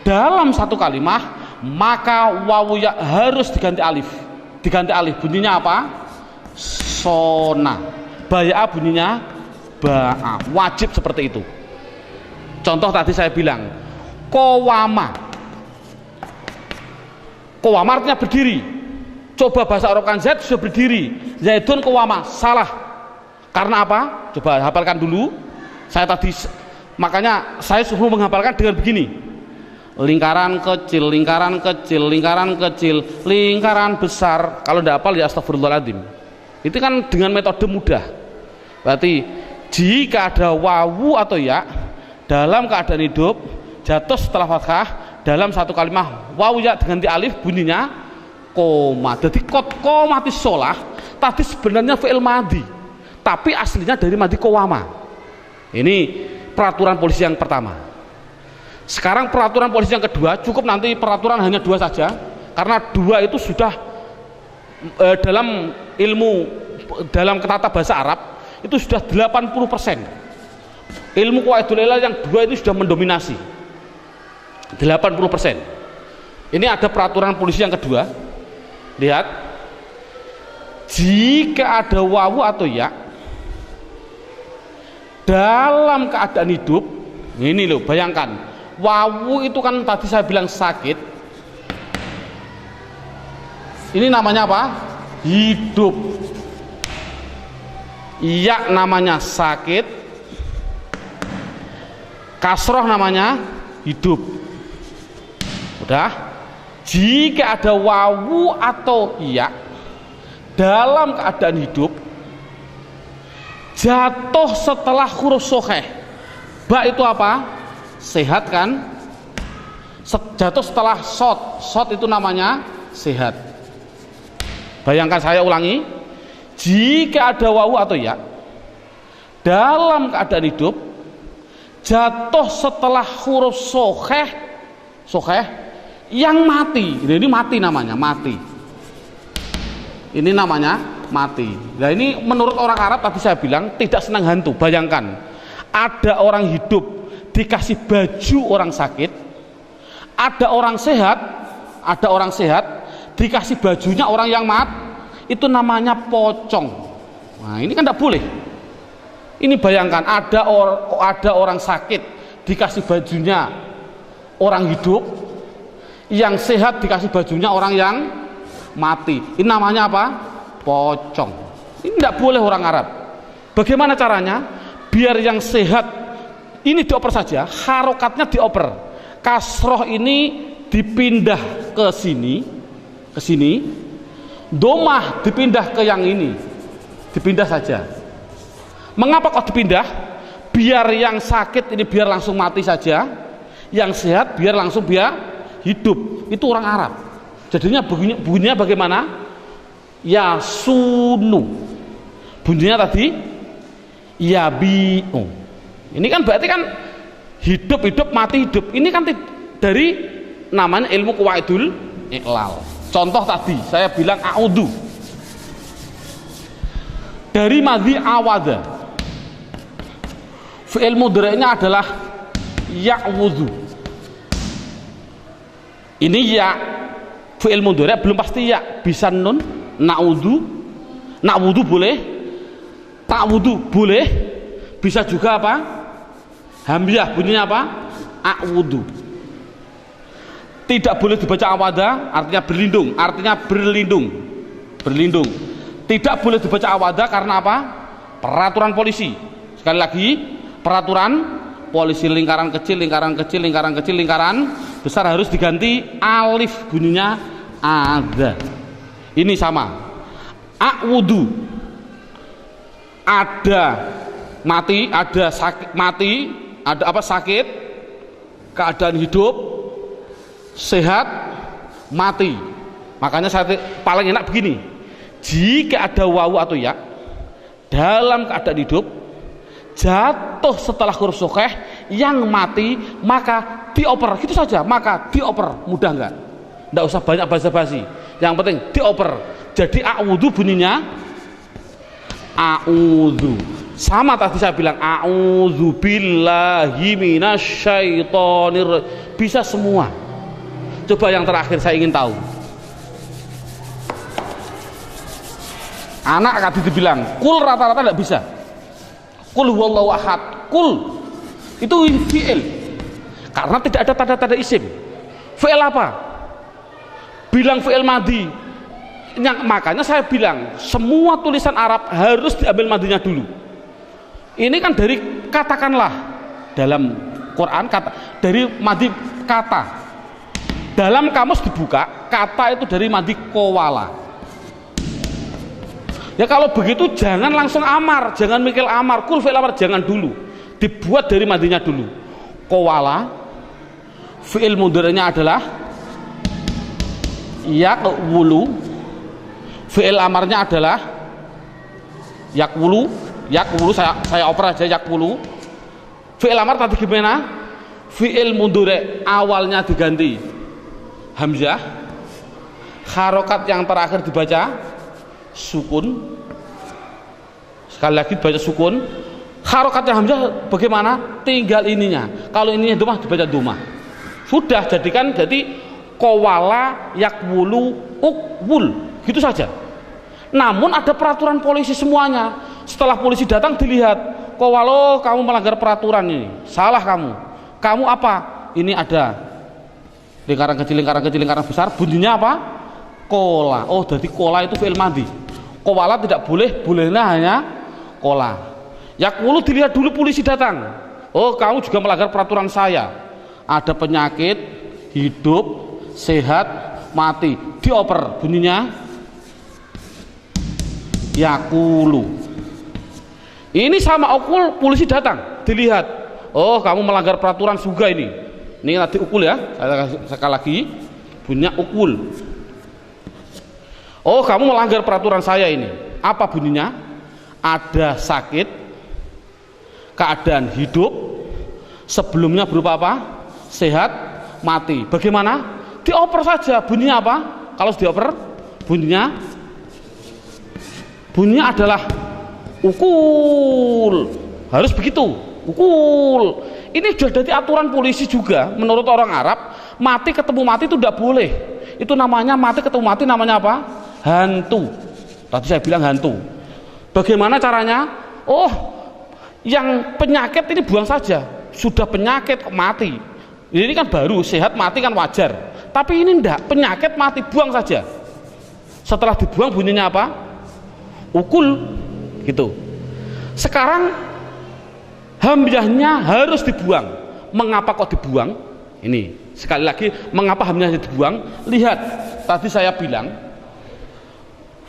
[SPEAKER 1] dalam satu kalimah, maka wawu ya harus diganti alif. Diganti alif, bunyinya apa? Sona. Baya'a bunyinya ba'a. Wajib seperti itu. Contoh tadi saya bilang qawama. Qawama artinya berdiri. Coba bahasa Arab kan Zaid sudah berdiri. Zaidun qawama, salah. Karena apa? Coba hafalkan dulu. Saya tadi, makanya saya suruh menghafalkan dengan begini. Lingkaran kecil, lingkaran kecil, lingkaran kecil, lingkaran besar. Kalau tidak hafal ya astagfirullahaladzim. Itu kan dengan metode mudah. Berarti jika ada wawu atau ya dalam keadaan hidup jatuh setelah fathah dalam satu kalimat, wawu ya diganti alif, bunyinya koma. Jadi qomatis sholah tadi sebenarnya fi'il madi, tapi aslinya dari madi qawama. Ini peraturan polisi yang pertama. Sekarang peraturan polisi yang kedua, cukup nanti peraturan hanya 2 saja, karena 2 itu sudah dalam ilmu, dalam tata bahasa Arab itu sudah 80%. Ilmu qawaidul ilal yang 2 itu sudah mendominasi 80%. Ini ada peraturan polisi yang kedua. Lihat, jika ada wawu atau ya dalam keadaan hidup, ini loh, bayangkan wawu itu kan tadi saya bilang sakit. Ini namanya apa? Hidup. Ya namanya sakit, kasroh namanya hidup. Udah. Jika ada wawu atau ya dalam keadaan hidup jatuh setelah huruf sokheh. Ba itu apa? Sehat kan? Jatuh setelah sod. Sod itu namanya sehat. Bayangkan, saya ulangi, jika ada wawu atau ya dalam keadaan hidup jatuh setelah huruf sokheh, sokheh yang mati. Ini mati namanya, mati. Ini namanya mati. Nah ini menurut orang Arab tadi saya bilang tidak senang hantu. Bayangkan ada orang hidup dikasih baju orang sakit, ada orang sehat dikasih bajunya orang yang itu namanya pocong. Nah ini kan tidak boleh. Ini bayangkan ada orang sakit dikasih bajunya orang hidup, yang sehat dikasih bajunya orang yang mati. Ini namanya apa? Pocong. Ini tidak boleh orang Arab. Bagaimana caranya? Biar yang sehat ini dioper saja, harokatnya dioper. Kasroh ini dipindah ke sini, domah dipindah ke yang ini, dipindah saja. Mengapa kok dipindah? Biar yang sakit ini biar langsung mati saja, yang sehat biar langsung hidup. Itu orang Arab. Jadinya bunyinya bagaimana? Ya sunu. Bunyinya tadi ya bi'u. Ini kan berarti kan hidup mati hidup. Ini kan dari namanya ilmu qawaidul ilal. Contoh tadi saya bilang a'udhu dari madhi awada, fi'il mudhari'nya adalah ya'wudhu. Ini ya fi'il mudhari' belum pasti ya, bisa nun, na'udhu boleh, ta'wudhu boleh, bisa juga apa? Hamzah bunyinya apa? A'wudhu. Tidak boleh dibaca awada, artinya berlindung. Tidak boleh dibaca awada karena apa? Peraturan polisi. Sekali lagi, peraturan polisi, lingkaran kecil, lingkaran besar harus diganti alif, bunyinya ada. Ini sama. A'wudu, ada mati, ada sakit, ada apa? Sakit, keadaan hidup, sehat, mati. Makanya saya paling enak begini, jika ada wawu atau ya dalam keadaan hidup jatuh setelah huruf sukeh yang mati maka dioper, gitu saja, maka dioper. Mudah enggak? Enggak usah banyak basa-basi, yang penting dioper. Jadi a'udzu bunyinya a'udzu, sama tadi saya bilang a'udzu billahi minasyaitonir, bisa semua. Coba yang terakhir saya ingin tahu, anak tadi dibilang kul rata-rata tidak bisa. Kul huwallahu ahad, kul itu fi'il karena tidak ada tanda-tanda isim. Fi'il apa? Bilang fi'il madhi. Makanya saya bilang semua tulisan Arab harus diambil madhinya dulu. Ini kan dari katakanlah dalam Quran kata, dari madhi kata. Dalam kamus dibuka kata itu dari madhi kowala. Ya kalau begitu jangan langsung amar, jangan mikir amar, kul fi'il amar, jangan dulu, dibuat dari madinya dulu. Kowala, fi'il mudhari'nya adalah yakwulu, fi'il amarnya adalah yakwulu, saya oper aja yakwulu. Fi'il amar tadi gimana? Fi'il mudhari' awalnya diganti hamzah, harokat yang terakhir dibaca sukun, sekali lagi dibaca sukun. Harokatnya hamzah bagaimana? Tinggal ininya, kalau ininya domah dibaca domah. Sudah, jadikan jadi kowala yakwulu ukwul, gitu saja. Namun ada peraturan polisi semuanya. Setelah polisi datang dilihat, kowalo kamu melanggar peraturan ini, salah kamu apa? Ini ada lingkaran kecil, lingkaran besar, bunyinya apa? Kola. Oh, jadi kola itu fi'il madhi. Kowala tidak boleh, bolehnya hanya kola. Yakwulu dilihat dulu polisi datang. Oh, kamu juga melanggar peraturan saya. Ada penyakit, hidup, sehat, mati. Dioper, bunyinya yakulu. Ini sama ukul, polisi datang, dilihat. Oh, kamu melanggar peraturan juga ini. Ini tadi ukul ya. Sekali lagi, bunyinya ukul. Oh, kamu melanggar peraturan saya ini. Apa bunyinya? Ada sakit, keadaan hidup, sebelumnya berupa apa? Sehat, mati. Bagaimana? Dioper saja. Bunyinya apa? Kalau dioper, bunyinya adalah ukul. Harus begitu, ukul. Ini sudah jadi aturan polisi juga. Menurut orang Arab, mati ketemu mati itu tidak boleh. Itu namanya mati ketemu mati, namanya apa? Hantu. Tadi saya bilang hantu. Bagaimana caranya? Oh, yang penyakit ini buang saja. Sudah penyakit mati. Ini kan baru, sehat mati kan wajar. Tapi ini enggak, penyakit mati, buang saja. Setelah dibuang bunyinya apa? Ukul, gitu. Sekarang hamzahnya harus dibuang. Mengapa kok dibuang? Ini sekali lagi, mengapa hamzahnya dibuang? Lihat, tadi saya bilang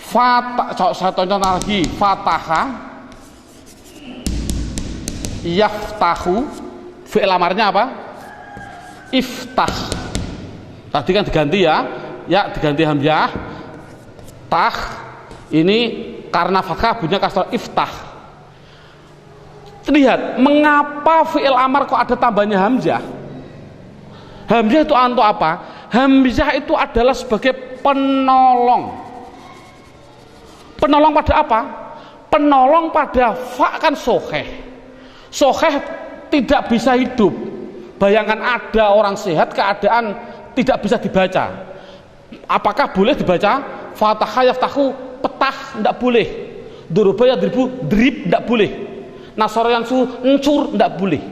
[SPEAKER 1] saya tonton lagi, fataha yaftahu, fi'il amarnya apa? Iftah. Tadi kan diganti ya diganti hamzah, tah, ini karena fathah bunyinya kasrah, iftah. Lihat, mengapa fi'il amar kok ada tambahnya hamzah? Hamzah itu untuk apa? Hamzah itu adalah sebagai penolong. Penolong pada apa? Penolong pada fa kan soheh. Soheh tidak bisa hidup. Bayangkan ada orang sehat keadaan tidak bisa dibaca. Apakah boleh dibaca? Fataha yaftahu, petah, tidak boleh. Duruba yadribu, drib, tidak boleh. Nasara yang encur, tidak boleh.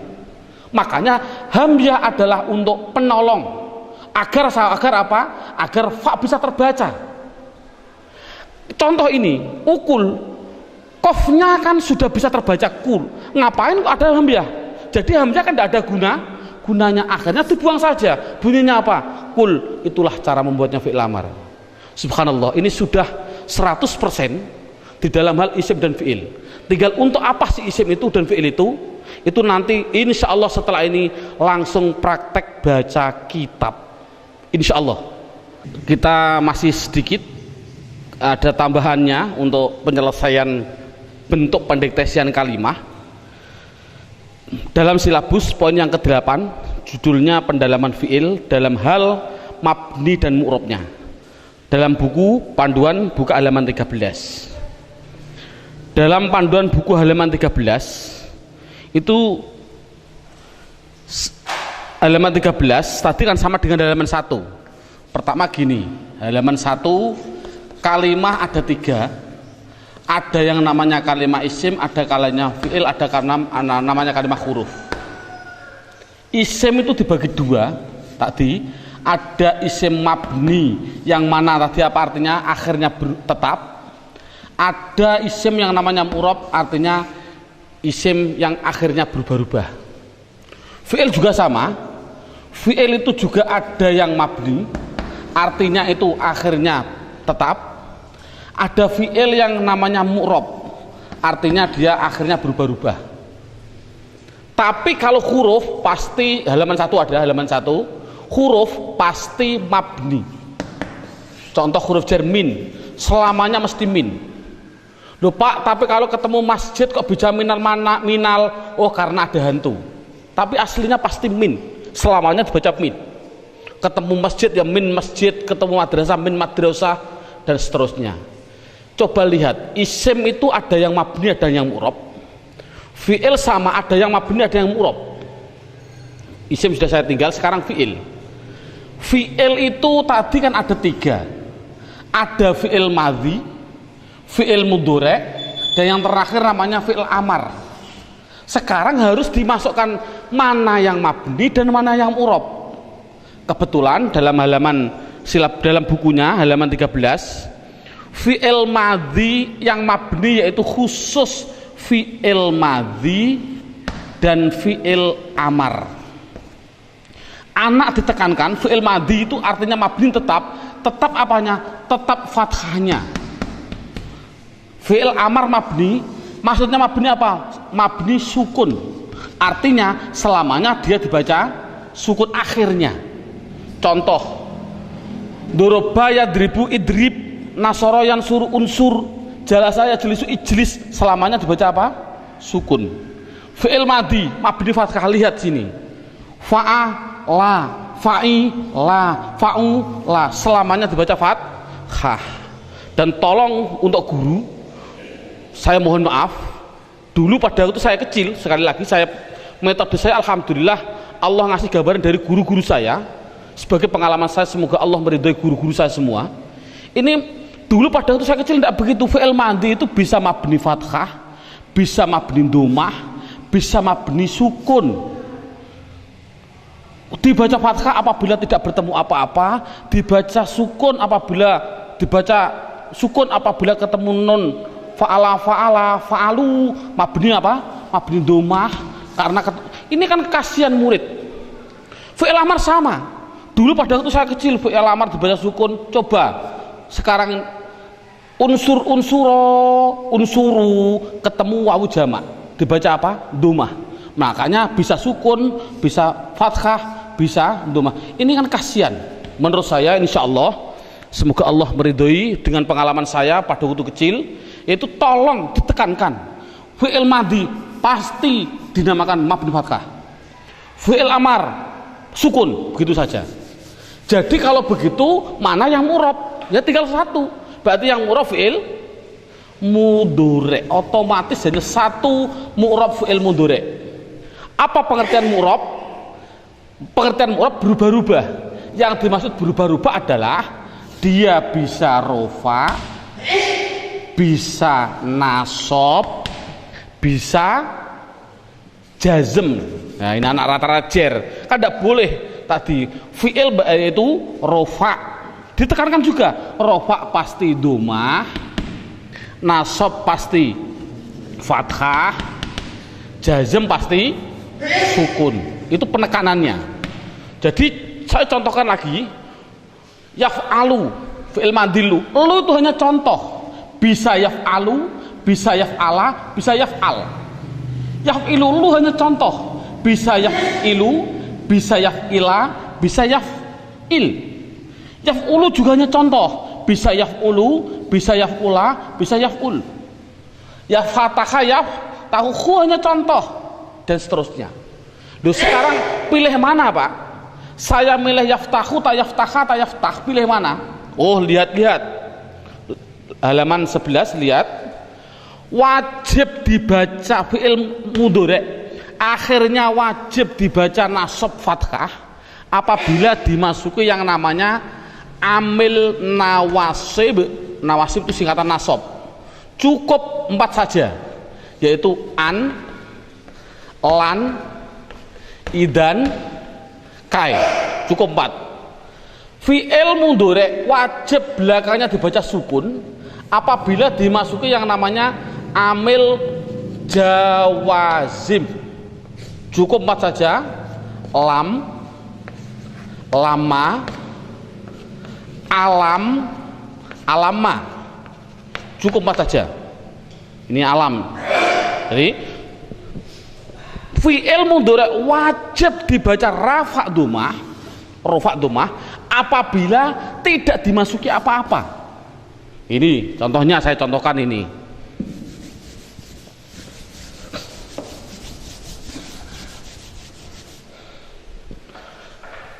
[SPEAKER 1] Makanya hamzah adalah untuk penolong. Agar apa? Agar fa bisa terbaca. Contoh ini, ukul, kofnya kan sudah bisa terbaca kul. Ngapain kok ada hamzah? Jadi hamzah kan tidak ada gunanya, akhirnya dibuang saja. Bunyinya apa? Kul. Itulah cara membuatnya fi'il amar. Subhanallah, ini sudah 100% di dalam hal isim dan fi'il. Tinggal untuk apa sih isim itu dan fi'il itu nanti insya Allah setelah ini langsung praktek baca kitab. Insya Allah. Kita masih sedikit ada tambahannya untuk penyelesaian bentuk pendektesian kalimah. dalam silabus poin yang ke-8 judulnya pendalaman fiil dalam hal mabni dan mu'rabnya, dalam buku panduan buka halaman 13. Dalam panduan buku halaman 13 itu halaman 13 tadi kan sama dengan halaman 1. Pertama gini, halaman 1 kalimah ada 3. Ada yang namanya kalimah isim, ada kalimah fi'il, ada namanya kalimah huruf. Isim itu dibagi 2 tadi. Ada isim mabni yang mana tadi apa artinya akhirnya tetap. Ada isim yang namanya mu'rab, artinya isim yang akhirnya berubah-ubah. Fi'il juga sama. Fi'il itu juga ada yang mabni, artinya itu akhirnya tetap. Ada fi'il yang namanya mu'rab, artinya dia akhirnya berubah-ubah. Tapi kalau huruf pasti halaman 1 ada, halaman 1 huruf pasti mabni. Contoh huruf jar min, selamanya mesti min. Loh Pak, tapi kalau ketemu masjid kok bisa minal minal? Oh karena ada hantu. Tapi aslinya pasti min, selamanya dibaca min. Ketemu masjid ya min masjid, ketemu madrasah min madrasah, dan seterusnya. Coba lihat, isim itu ada yang mabni, ada yang mu'rab. Fi'il sama, ada yang mabni, ada yang mu'rab. Isim sudah saya tinggal, sekarang fi'il. Fi'il itu tadi kan ada 3. Ada fi'il madhi, fi'il mudhari', dan yang terakhir namanya fi'il amar. Sekarang harus dimasukkan mana yang mabni dan mana yang mu'rab. Kebetulan dalam halaman dalam bukunya halaman 13, fi'il madhi yang mabni yaitu khusus fi'il madhi dan fi'il amar. Anak ditekankan, fi'il madhi itu artinya mabni tetap apanya? Tetap fathahnya. Fi'il amar mabni, maksudnya mabni apa? Mabni sukun, artinya selamanya dia dibaca sukun akhirnya. Contoh, doroba yadribu idrib, nasoro yang suruh unsur, jalasa yajlisu ijlis, selamanya dibaca apa? Sukun. Fi'il madhi mabni fathah, lihat sini. Fa'a la, fa'i la, fa'u la, selamanya dibaca fathah. Dan tolong untuk guru, saya mohon maaf, dulu pada waktu saya kecil, sekali lagi metode saya alhamdulillah Allah ngasih gambaran dari guru-guru saya. Sebagai pengalaman saya, semoga Allah meridhai guru-guru saya semua. Ini dulu pada waktu saya kecil tidak begitu. Fi'il madhi itu bisa mabni fathah, bisa mabni domah, bisa mabni sukun. Dibaca fathah apabila tidak bertemu apa-apa, dibaca sukun apabila ketemu nun. Fa'ala, fa'alu, mabni apa? Mabni domah. Karena ini kan kasihan murid. Fi'il amar sama. Dulu pada waktu saya kecil fi'il amar dibaca sukun. Coba sekarang unsuru ketemu wawu jamak dibaca apa? Domah. Makanya bisa sukun, bisa fathah, bisa domah. Ini kan kasihan. Menurut saya insya Allah, semoga Allah meridhoi dengan pengalaman saya pada waktu kecil, yaitu tolong ditekankan fi'il madhi pasti dinamakan mabni fathah, fi'il amar sukun, begitu saja. Jadi kalau begitu mana yang mu'rab? Ya tinggal satu. Berarti yang mu'rab fi'il mudhari', otomatis hanya satu mu'rab fi'il mudhari'. Apa pengertian mu'rab? Pengertian mu'rab berubah-ubah. Yang dimaksud berubah-ubah adalah dia bisa rofa, bisa nasab, bisa jazm. Nah ini anak rata-rata jer. Kan tidak boleh tadi fi'il itu rofa. Ditekankan juga rofa pasti domah, nasab pasti fathah, jazm pasti sukun. Itu penekanannya. Jadi saya contohkan lagi, yaf'alu fi'il madhilu, lu itu hanya contoh. Bisa yaf'alu, bisa yaf'ala, bisa yaf'al. Yaf'ilu lu hanya contoh. Bisa yaf'ilu, bisa yaf'ila, bisa yaf'il. Yaf'ulu juga hanya contoh. Bisa yaf'ulu, bisa yaf'ula, bisa yaf'ul. Ya fataha yaf tahu hanya contoh. dan seterusnya. Loh, sekarang pilih mana Pak? Saya milih yaftahu, tayaftah, pilih mana? Oh, lihat halaman 11, lihat. Wajib dibaca fi'il mudhari', akhirnya wajib dibaca nasab fathah apabila dimasuki yang namanya amil nawasib. Nawasib itu singkatan nasab. Cukup 4 saja, yaitu an, lan, idan, kai. Cukup 4. Fi'il mudhari' wajib belakangnya dibaca sukun apabila dimasuki yang namanya amil jawazim. Cukup 4 saja. Lam, lama, alam, alama. Cukup 4 saja. Ini alam. Jadi fi'il mudhari' wajib dibaca rafa' dhammah apabila tidak dimasuki apa-apa. Ini contohnya, saya contohkan ini.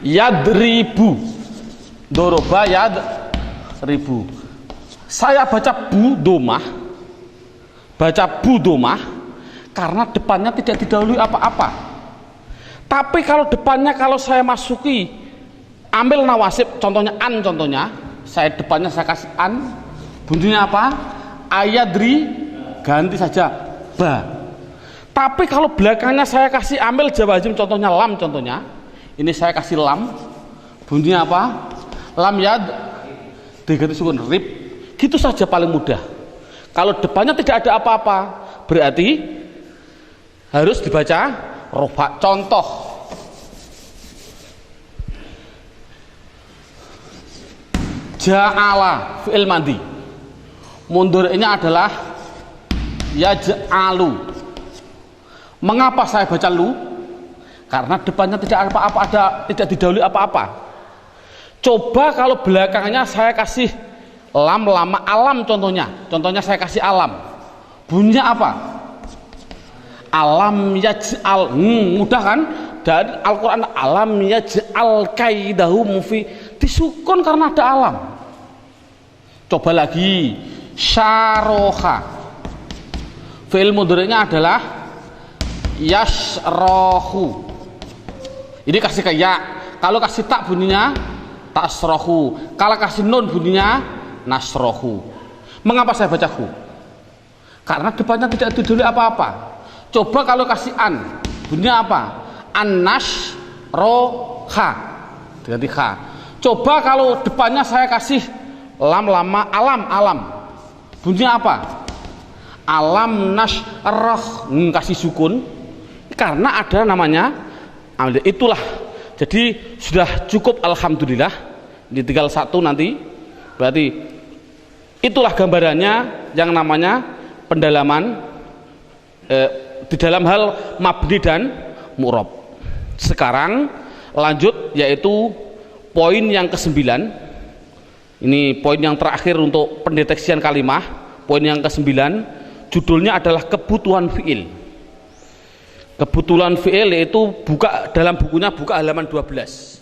[SPEAKER 1] Yadribu, doroba yadribu. Saya baca bu domah karena depannya tidak didahului apa-apa. Tapi kalau depannya, kalau saya masuki ambil nawasib, contohnya an, saya depannya saya kasih an, bunyinya apa? Ayadri, ganti saja ba. Tapi kalau belakangnya saya kasih ambil jawazim, contohnya lam, ini saya kasih lam, bunyinya apa? Lam yad, diganti sukun rib. Gitu saja paling mudah. Kalau depannya tidak ada apa-apa, berarti harus dibaca rofa. Contoh, ja'ala fi'il madhi, mundhari'nya adalah yaj'alu. Mengapa saya baca lu? Karena depannya tidak apa-apa, tidak didahului apa-apa. Coba kalau belakangnya saya kasih lam, lama, alam, contohnya saya kasih alam, bunyinya apa? Alam yaj'al. Mudah kan? Dan Al-Quran, alam yaj'al kaidahum fi, disukun karena ada alam. Coba lagi, syaroha, fi'il mudhari'nya adalah yasrohu. Ini kasih ke ya, kalau kasih tak bunyinya tasrohu, kalau kasih nun bunyinya nasrohu. Mengapa saya baca hu? Karena depannya tidak didahului apa-apa. Coba kalau kasih an, bunyinya apa? An-nash roha, diganti kha. Coba kalau depannya saya kasih lam, lama, alam, bunyinya apa? Alam nash roh, kasih sukun karena ada namanya. Itulah, jadi sudah cukup, alhamdulillah. Ini tinggal 1 nanti. Berarti itulah gambarannya yang namanya pendalaman di dalam hal mabni dan mu'rab. Sekarang lanjut, yaitu poin yang ke-9. Ini poin yang terakhir untuk pendeteksian kalimah. Poin yang ke-9, judulnya adalah kebutuhan fi'il. Kebutuhan fi'il, yaitu buka dalam bukunya, buka halaman 12.